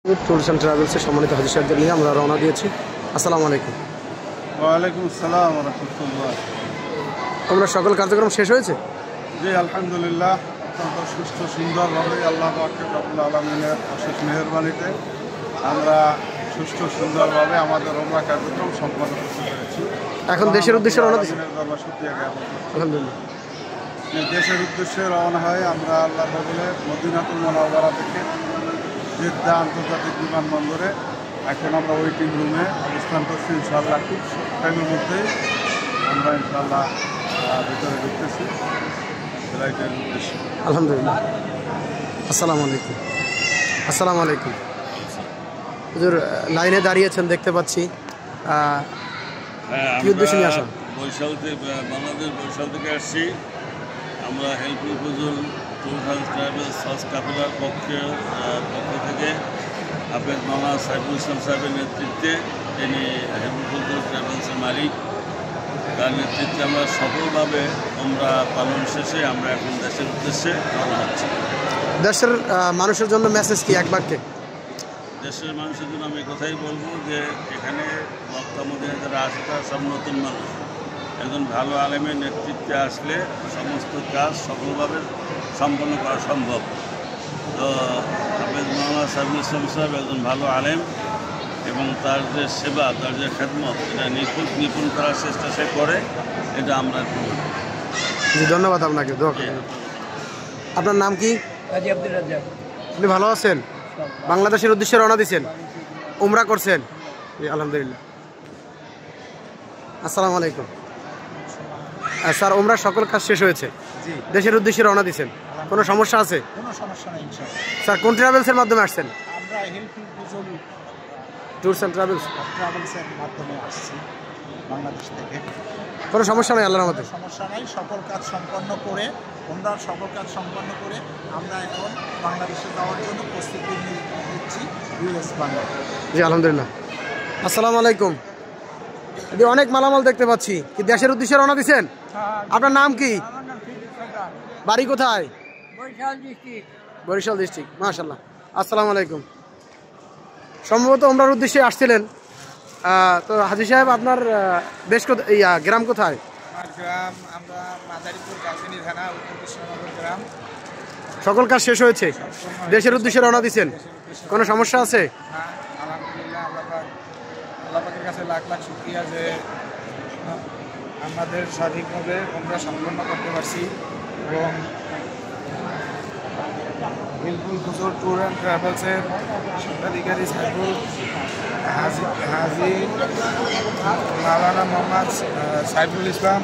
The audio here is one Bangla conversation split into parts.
ট্যুরস অ্যান্ড ট্রাভেলসের সম্মানিত হাজী সাহেবদের নিয়ে আমরা রওনা দিয়েছি। আসসালামু আলাইকুম। ওয়ালাইকুম আসসালাম ওয়া রাহমাতুল্লাহ। আমরা সকল কার্যক্রম শেষ হয়েছে? জি আলহামদুলিল্লাহ, অত্যন্ত সুস্থ সুন্দরভাবে আল্লাহ পাক রব্বুল আলামিনের অশেষ মেহেরবানিতে আমরা সুস্থ সুন্দরভাবে আমাদের ওমরা কার্যক্রম সম্পন্ন করতে পেরেছি। এখন দেশের উদ্দেশ্যে রওনা দিয়েছি। আলহামদুলিল্লাহ, দেশের উদ্দেশ্যে রওনা হয় আমরা আল্লাহ বলে মদিনাতুল মুনাওয়ারা থেকে জেদ্দা আন্তর্জাতিক বিমানবন্দরে এখন আমরা ওয়েটিং রুমে অবস্থান করছি। ইনশাআল্লাহ খুব টাইমের মধ্যেই আমরা ইনশাআল্লাহ ভিতরে ঢুকতেছি ফ্লাইটের উদ্দেশ্যে। আলহামদুলিল্লাহ। আসসালামু আলাইকুম। আসসালামু আলাইকুম। হুজুর লাইনে দাঁড়িয়েছেন দেখতে পাচ্ছি, কি উদ্দেশ্যে নিয়ে আসা? বরিশাল থেকে, বাংলাদেশ বরিশাল থেকে আসছি। আমরা helpful Fazal tour and travels হজ কাফেলার পক্ষ থেকে হাফেজ মামা সাইফুল ইসলাম সাহেবের নেতৃত্বে, তিনি হেল্পফুল ফজল ট্রাভেলসের মালিক, তার নেতৃত্বে আমরা সফলভাবে আমরা পালন শেষে আমরা এখন দেশের উদ্দেশ্যে রওনা হচ্ছি। দেশের মানুষের জন্য মেসেজ কি এক বাক্যে? দেশের মানুষের জন্য আমি কথাই বলবো যে এখানে মক্কা মদিনায় যারা আসে তারা সব নতুন মানুষ। একজন ভালো আলেমের নেতৃত্বে আসলে সমস্ত কাজ সফলভাবে সম্পন্ন করা সম্ভব। তো হাফেজ মোহাম্মদ সাইফুল ইসলাম সাহেব একজন ভালো আলেম এবং তার যে সেবা, তার যে খেদমত, এটা নিপুণ করার চেষ্টা সে করে, এটা আমরা প্রমাণ। জি, ধন্যবাদ আপনাকে। দোয়া করবেন। আপনার নাম কি? কাজী আব্দুর রাজ্জাক। আপনি ভালো আছেন? বাংলাদেশের উদ্দেশ্যে রওনা দিয়েছেন, উমরা করছেন? জি আলহামদুলিল্লাহ। আসসালামু আলাইকুম। স্যার, উমরার সকল কাজ শেষ হয়েছে, দেশের উদ্দেশ্যে রওনা দিয়েছেন, কোনো সমস্যা আছে? কোনো সমস্যা নেই ইনশাআল্লাহ। স্যার, কোন ট্রাভেলসের মাধ্যমে আসছেন? আমরা helpful Fazal tours and travels ট্রাভেলসের মাধ্যমে আসছি বাংলাদেশ থেকে। কোনো সমস্যা নেই আল্লাহর রহমতে। সমস্যা নেই, সকল কাজ সম্পন্ন করে, ওমরার সকল কাজ সম্পন্ন করে আমরা এখন বাংলাদেশে যাওয়ার জন্য প্রস্তুতি নিচ্ছি ইউএস বাংলা। জি আলহামদুলিল্লাহ। আসসালামু আলাইকুম। অনেক মালামাল দেখতে পাচ্ছি, কি দেশের উদ্দেশ্যে রওনা দিয়েছেন? আপনার নাম কি? বাড়ি কোথায়? বরিশাল ডিস্ট্রিক্ট। মাশাআল্লাহ। আসসালামু আলাইকুম। সম্ভবত উমরার উদ্দেশ্যে আসছিলেন, তো হাজী সাহেব আপনার দেশ কোথায়, গ্রাম কোথায়? গ্রাম আমরা মাদারীপুর কালচিনি থানা, উত্তর কৃষ্ণনগর গ্রাম। সকল কাজ শেষ হয়েছে, দেশের উদ্দেশ্যে রওনা দিয়েছেন, কোনো সমস্যা আছে? হ্যাঁ আলহামদুলিল্লাহ, আল্লাহ পাকের কাছে লাখ লাখ শুকরিয়া যে আমাদের সঠিকভাবে আমরা সম্পন্ন করতে পারছি। এবং হেল্পফুল ফজল ট্যুর অ্যান্ড ট্রাভেলসের স্বত্বাধিকারী সাইফুল হাজি মাওলানা মোহাম্মদ সাইফুল ইসলাম,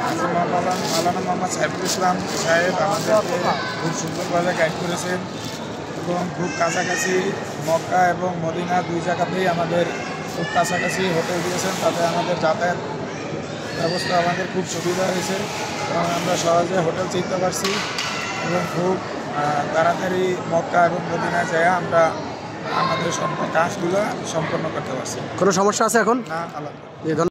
হাজি মাওলানা মোহাম্মদ সাইফুল ইসলাম সাহেব আমাদেরকে খুব সুন্দরভাবে গাইড করেছেন এবং খুব কাছাকাছি মক্কা এবং মদিনা দুই জায়গাতেই আমাদের খুব কাছাকাছি হোটেল দিয়েছেন, তাতে আমাদের যাতায়াত ব্যবস্থা আমাদের খুব সুবিধা হয়েছে এবং আমরা সহজে হোটেল চিনতে পারছি এবং খুব তাড়াতাড়ি মক্কা এবং মদিনায় যায় আমরা আমাদের কাজগুলো সম্পন্ন করতে পারছি। কোনো সমস্যা আছে এখন? না আল্লাহ।